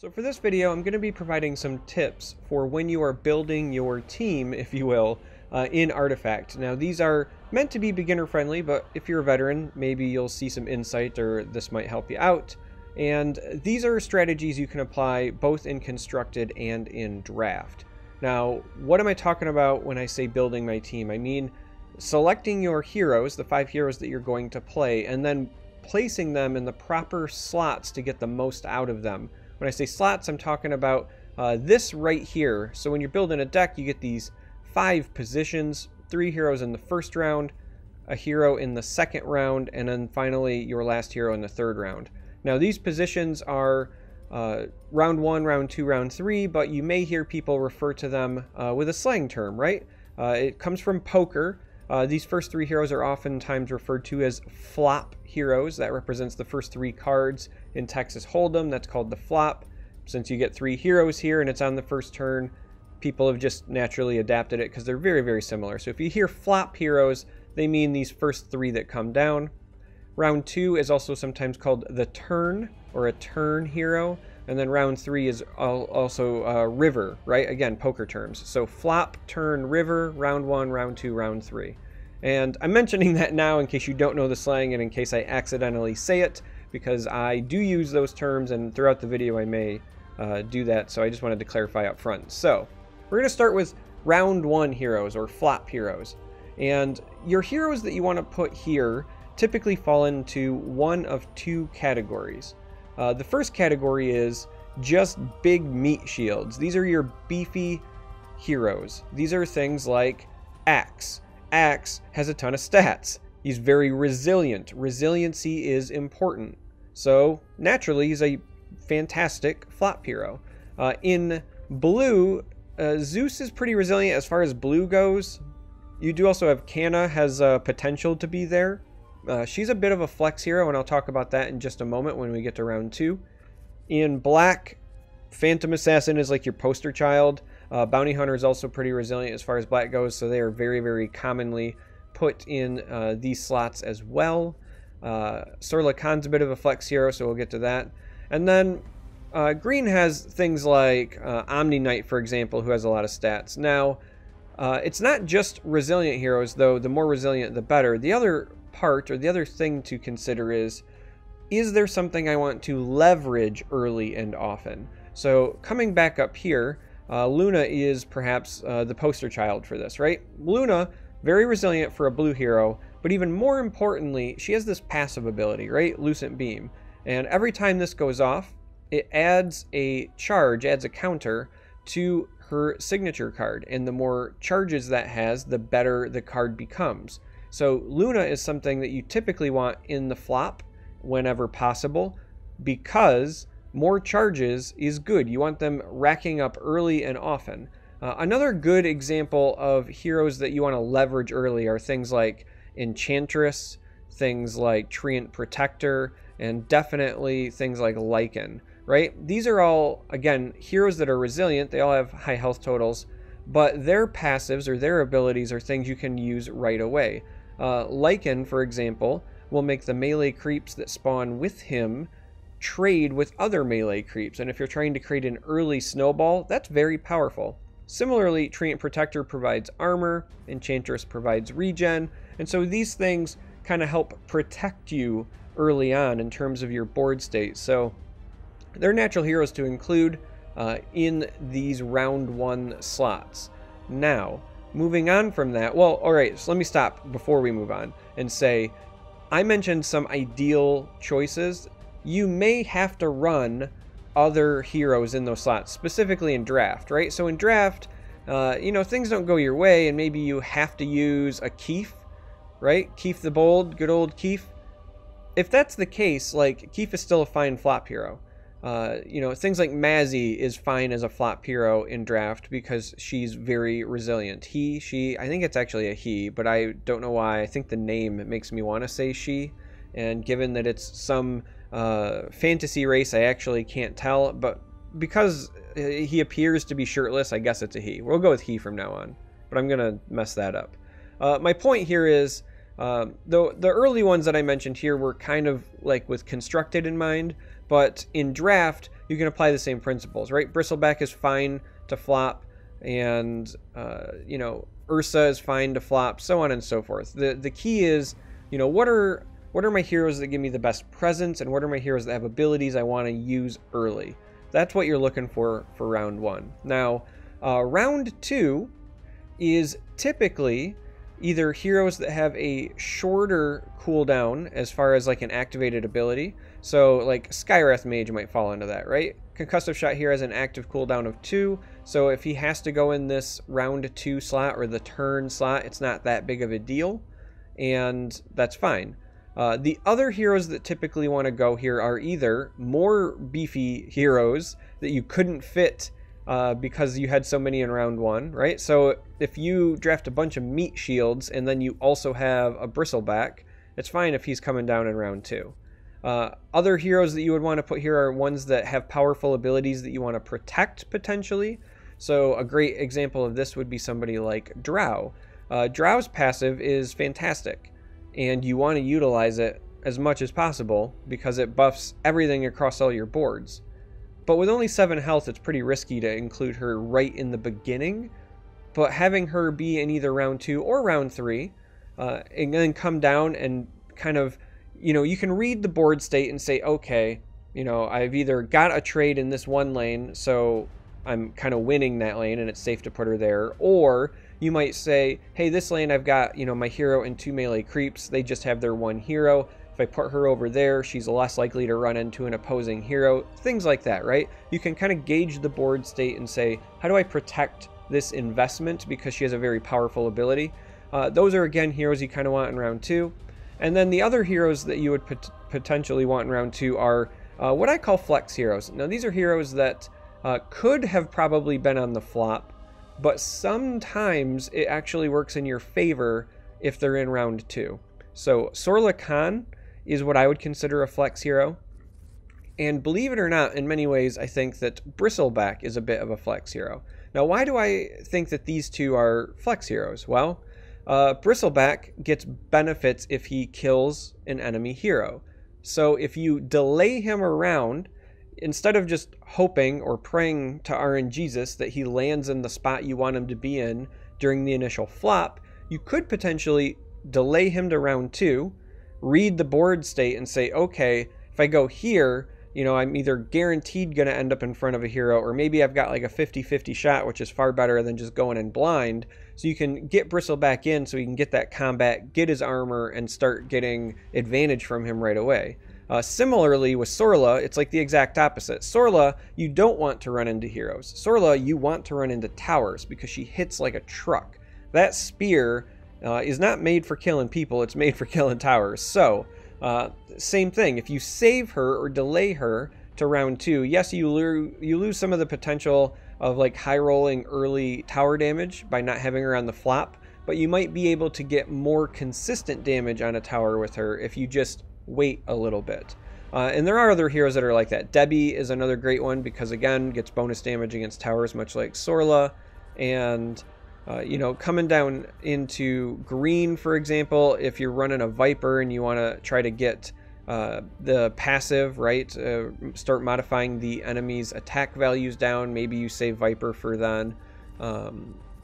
So for this video, I'm going to be providing some tips for when you are building your team, if you will, in Artifact. Now these are meant to be beginner friendly, but if you're a veteran, maybe you'll see some insight or this might help you out. And these are strategies you can apply both in Constructed and in Draft. Now, what am I talking about when I say building my team? I mean selecting your heroes, the 5 heroes that you're going to play, and then placing them in the proper slots to get the most out of them. When I say slots, I'm talking about this right here. So when you're building a deck, you get these 5 positions, 3 heroes in the first round, a hero in the second round, and then finally your last hero in the third round. Now these positions are round 1, round 2, round 3, but you may hear people refer to them with a slang term, right? It comes from poker. These first 3 heroes are oftentimes referred to as flop heroes. That represents the first 3 cards in Texas Hold'em. That's called the flop. Since you get 3 heroes here and it's on the first turn, people have just naturally adapted it because they're very, very similar. So if you hear flop heroes, they mean these first 3 that come down. Round 2 is also sometimes called the turn or a turn hero. And then round 3 is also river, right? Again, poker terms. So flop, turn, river, round 1, round 2, round 3. And I'm mentioning that now in case you don't know the slang and in case I accidentally say it, because I do use those terms and throughout the video I may do that. So I just wanted to clarify up front. So we're going to start with round 1 heroes or flop heroes. And your heroes that you want to put here typically fall into one of 2 categories. The first category is just big meat shields. These are your beefy heroes. These are things like Axe. Axe has a ton of stats. He's very resilient. Resiliency is important. So naturally, he's a fantastic flop hero. In blue, Zeus is pretty resilient as far as blue goes. You do also have Canna has potential to be there. She's a bit of a flex hero, and I'll talk about that in just a moment when we get to round 2. In black, Phantom Assassin is like your poster child. Bounty Hunter is also pretty resilient as far as black goes, so they are very, very commonly put in these slots as well. Sorla Khan's a bit of a flex hero, so we'll get to that. And then green has things like Omni Knight, for example, who has a lot of stats. Now, it's not just resilient heroes, though. The more resilient, the better. The other part, or the other thing to consider is there something I want to leverage early and often? So coming back up here, Luna is perhaps the poster child for this, right? Luna, very resilient for a blue hero, but even more importantly, she has this passive ability, right? Lucent Beam. And every time this goes off, it adds a charge, adds a counter to her signature card. And the more charges that has, the better the card becomes. So Luna is something that you typically want in the flop whenever possible, because more charges is good. You want them racking up early and often. Another good example of heroes that you want to leverage early are things like Enchantress, things like Treant Protector, and definitely things like Lycan, right? These are all, again, heroes that are resilient. They all have high health totals, but their passives or their abilities are things you can use right away. Lycan, for example, will make the melee creeps that spawn with him trade with other melee creeps, and if you're trying to create an early snowball, that's very powerful. Similarly, Treant Protector provides armor, Enchantress provides regen, and so these things kind of help protect you early on in terms of your board state. So they're natural heroes to include in these round 1 slots. Now, moving on from that, well, all right, so let me stop before we move on and say, I mentioned some ideal choices. You may have to run other heroes in those slots, specifically in draft, right? So in draft, you know, things don't go your way, and maybe you have to use a Keef, right? Keef the Bold, good old Keef. If that's the case, like, Keef is still a fine flop hero. You know, things like Mazzy is fine as a flop hero in draft because she's very resilient. He, she, I think it's actually a he, but I don't know why. I think the name makes me want to say she, and given that it's some fantasy race, I actually can't tell, but because he appears to be shirtless, I guess it's a he. We'll go with he from now on, but I'm gonna mess that up. My point here is, the early ones that I mentioned here were kind of like with Constructed in mind, but in Draft, you can apply the same principles, right? Bristleback is fine to flop, and you know, Ursa is fine to flop, so on and so forth. The key is, you know, what are my heroes that give me the best presence, and what are my heroes that have abilities I want to use early? That's what you're looking for round 1. Now, round 2 is typically either heroes that have a shorter cooldown as far as like an activated ability. So like Skywrath Mage might fall into that, right? Concussive Shot here has an active cooldown of 2, so if he has to go in this round 2 slot or the turn slot, it's not that big of a deal, and that's fine. The other heroes that typically want to go here are either more beefy heroes that you couldn't fit because you had so many in round 1, right? So if you draft a bunch of meat shields and then you also have a Bristleback, it's fine if he's coming down in round 2. Other heroes that you would want to put here are ones that have powerful abilities that you want to protect potentially. So a great example of this would be somebody like Drow. Drow's passive is fantastic, and you want to utilize it as much as possible because it buffs everything across all your boards. But with only 7 health, it's pretty risky to include her right in the beginning. But having her be in either round 2 or round 3, and then come down and kind of, you know, you can read the board state and say, okay, you know, I've either got a trade in this one lane, so I'm kind of winning that lane and it's safe to put her there, or you might say, hey, this lane I've got, you know, my hero and 2 melee creeps, they just have their 1 hero. If I put her over there, she's less likely to run into an opposing hero. Things like that, right? You can kind of gauge the board state and say, how do I protect this investment because she has a very powerful ability? Those are, again, heroes you kind of want in round 2. And then the other heroes that you would potentially want in round 2 are what I call flex heroes. Now, these are heroes that could have probably been on the flop, but sometimes it actually works in your favor if they're in round 2. So Sorla Khan is what I would consider a flex hero. And believe it or not, in many ways, I think that Bristleback is a bit of a flex hero. Now, why do I think that these two are flex heroes? Well, Bristleback gets benefits if he kills an enemy hero. So if you delay him around, instead of just hoping or praying to RNGesus that he lands in the spot you want him to be in during the initial flop, you could potentially delay him to round 2, read the board state and say, okay, if I go here, you know, I'm either guaranteed going to end up in front of a hero, or maybe I've got like a 50-50 shot, which is far better than just going in blind. So you can get Bristleback in so you can get that combat, get his armor, and start getting advantage from him right away. Similarly with Sorla, it's like the exact opposite. Sorla, you don't want to run into heroes. Sorla, you want to run into towers because she hits like a truck. That spear is not made for killing people, it's made for killing towers. So, same thing. If you save her or delay her to round 2, yes, you lose some of the potential of like high rolling early tower damage by not having her on the flop, but you might be able to get more consistent damage on a tower with her if you just wait a little bit. And there are other heroes that are like that. Debbie is another great one because, again, gets bonus damage against towers, much like Sorla. And, you know, coming down into green, for example, if you're running a Viper and you want to try to get the passive, right, start modifying the enemy's attack values down, maybe you save Viper for then.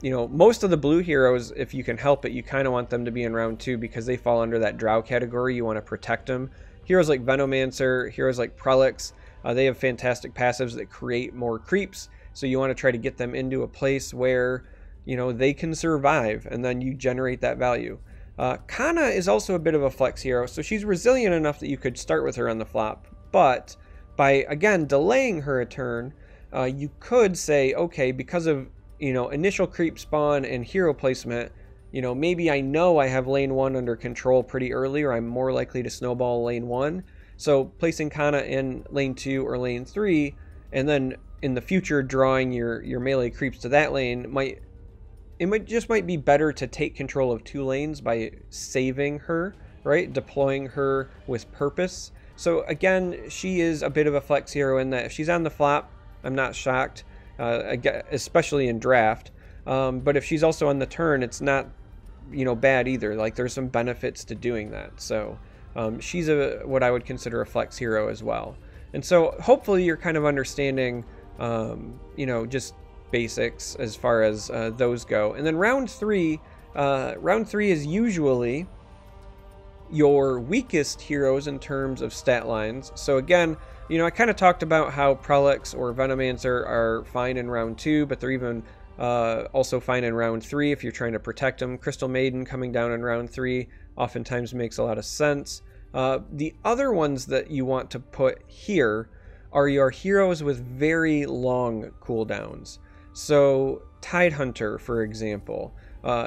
You know, most of the blue heroes, if you can help it, you kind of want them to be in round 2 because they fall under that Drow category. You want to protect them. Heroes like Venomancer, heroes like Prelix, they have fantastic passives that create more creeps. So you want to try to get them into a place where, you know, they can survive, and then you generate that value. Kana is also a bit of a flex hero, so she's resilient enough that you could start with her on the flop. But by, again, delaying her a turn, you could say, okay, because of, you know, initial creep spawn and hero placement, you know, maybe I know I have lane 1 under control pretty early, or I'm more likely to snowball lane 1. So placing Kana in lane 2 or lane 3, and then in the future drawing your melee creeps to that lane might be better to take control of 2 lanes by saving her, right? Deploying her with purpose. So again, she is a bit of a flex hero in that if she's on the flop, I'm not shocked, especially in draft. But if she's also on the turn, it's not, you know, bad either. Like, there's some benefits to doing that. So she's what I would consider a flex hero as well. And so hopefully you're kind of understanding, just basics as far as those go. And then round three is usually your weakest heroes in terms of stat lines. So again, I kind of talked about how Prolix or Venomancer are fine in round 2, but they're even also fine in round 3 if you're trying to protect them. Crystal Maiden coming down in round 3 oftentimes makes a lot of sense. The other ones that you want to put here are your heroes with very long cooldowns. So Tidehunter, for example,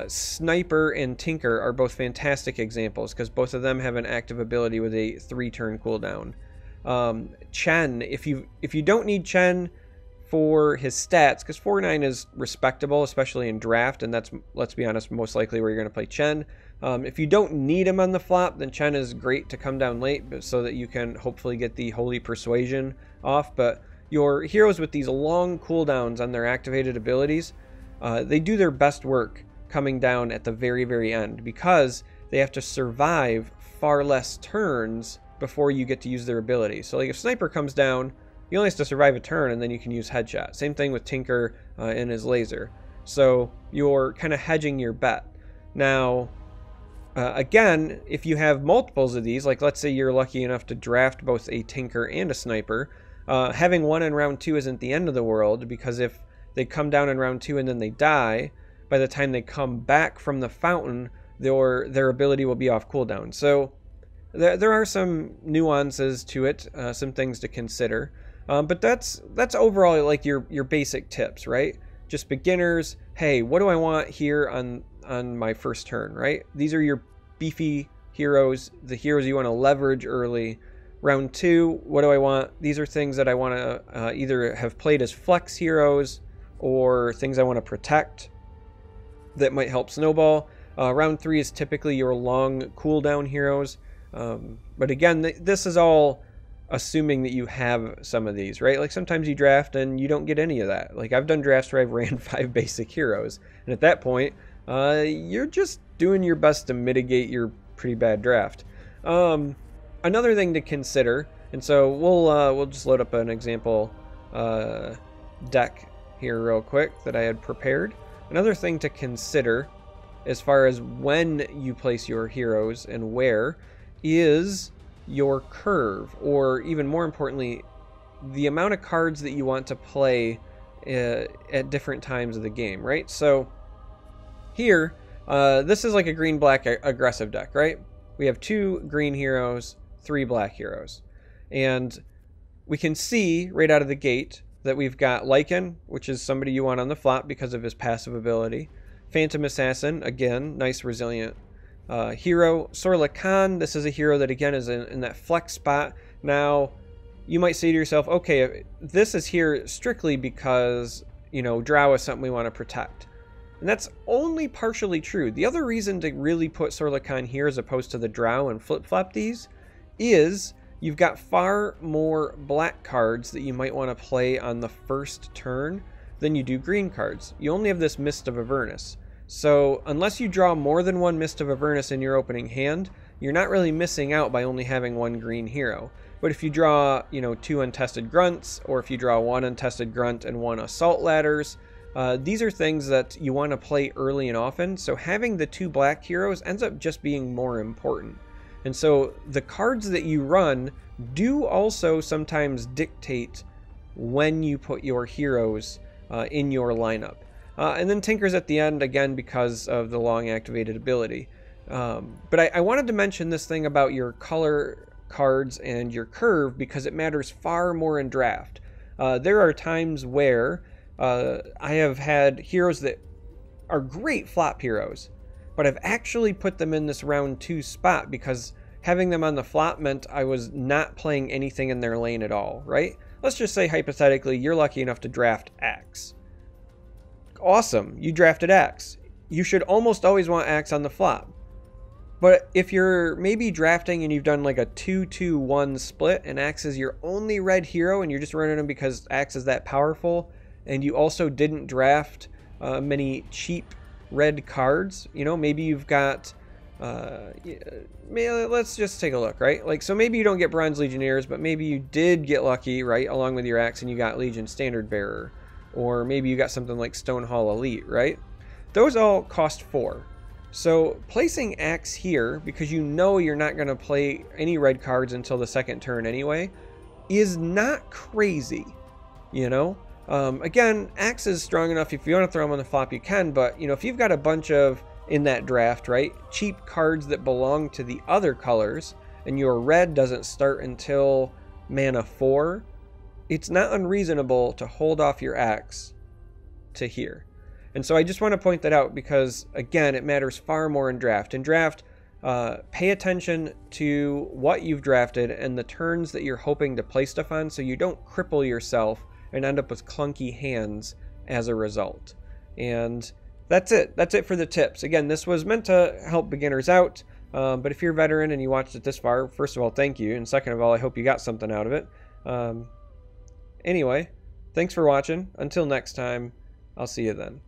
Sniper and Tinker are both fantastic examples because both of them have an active ability with a 3-turn cooldown. Chen, if you don't need Chen for his stats, because 4-9 is respectable, especially in draft, and that's, let's be honest, most likely where you're going to play Chen. If you don't need him on the flop, then Chen is great to come down late so that you can hopefully get the Holy Persuasion off. But your heroes with these long cooldowns on their activated abilities, they do their best work coming down at the very, very end because they have to survive far less turns before you get to use their ability. So like if Sniper comes down, he only has to survive a turn and then you can use Headshot. Same thing with Tinker and his laser. So you're kind of hedging your bet. Now, again, if you have multiples of these, like let's say you're lucky enough to draft both a Tinker and a Sniper, having one in round 2 isn't the end of the world, because if they come down in round 2 and then they die, by the time they come back from the fountain, their ability will be off cooldown. So there are some nuances to it, some things to consider. But that's overall like your basic tips, right? Just beginners. Hey, what do I want here on my first turn, right? These are your beefy heroes, the heroes you want to leverage early. Round 2, what do I want? These are things that I want to either have played as flex heroes or things I want to protect that might help snowball. Round 3 is typically your long cooldown heroes. But again, this is all assuming that you have some of these, right? Like sometimes you draft and you don't get any of that. Like I've done drafts where I've ran 5 basic heroes, and at that point, you're just doing your best to mitigate your pretty bad draft. Another thing to consider, and so we'll just load up an example deck here real quick that I had prepared. Another thing to consider as far as when you place your heroes and where is your curve, or even more importantly, the amount of cards that you want to play at different times of the game, right? So here, this is like a green-black aggressive deck, right? We have 2 green heroes, 3 black heroes. And we can see right out of the gate that we've got Lycan, which is somebody you want on the flop because of his passive ability. Phantom Assassin, again, nice resilient hero. Sorla Khan, this is a hero that again is in that flex spot. Now, you might say to yourself, okay, this is here strictly because, Drow is something we want to protect. And that's only partially true. The other reason to really put Sorla Khan here as opposed to the Drow and flip-flop these is you've got far more black cards that you might want to play on the first turn than you do green cards. You only have this Mist of Avernus. So unless you draw more than 1 Mist of Avernus in your opening hand, you're not really missing out by only having 1 green hero. But if you draw, 2 Untested Grunts, or if you draw 1 Untested Grunt and 1 Assault Ladders, these are things that you want to play early and often, so having the 2 black heroes ends up just being more important. And so the cards that you run do also sometimes dictate when you put your heroes in your lineup. And then Tinker's at the end, again, because of the long activated ability. But I wanted to mention this thing about your color cards and your curve because it matters far more in draft. There are times where I have had heroes that are great flop heroes, but I've actually put them in this round 2 spot because having them on the flop meant I was not playing anything in their lane at all, right? Let's just say, hypothetically, you're lucky enough to draft Axe. Awesome, you drafted Axe. You should almost always want Axe on the flop. But if you're maybe drafting and you've done like a 2-2-1 split and Axe is your only red hero and you're just running him because Axe is that powerful, and you also didn't draft many cheap red cards, maybe you've got let's just take a look, right? Like, so maybe you don't get Bronze Legionnaires, but maybe you did get lucky, right, along with your axe, and you got Legion Standard Bearer. Or maybe you got something like Stonehall Elite, right? Those all cost 4. So placing axe here, because you know you're not going to play any red cards until the second turn anyway, is not crazy, you know? Again, axe is strong enough. If you want to throw them on the flop, you can, but, you know, if you've got a bunch of, in that draft, right, cheap cards that belong to the other colors, and your red doesn't start until mana 4, it's not unreasonable to hold off your axe to here. And so I just want to point that out because, again, it matters far more in draft. In draft, pay attention to what you've drafted and the turns that you're hoping to play stuff on so you don't cripple yourself and end up with clunky hands as a result. And that's it. That's it for the tips. Again, this was meant to help beginners out, but if you're a veteran and you watched it this far, first of all, thank you. And second of all, I hope you got something out of it. Anyway, thanks for watching. Until next time, I'll see you then.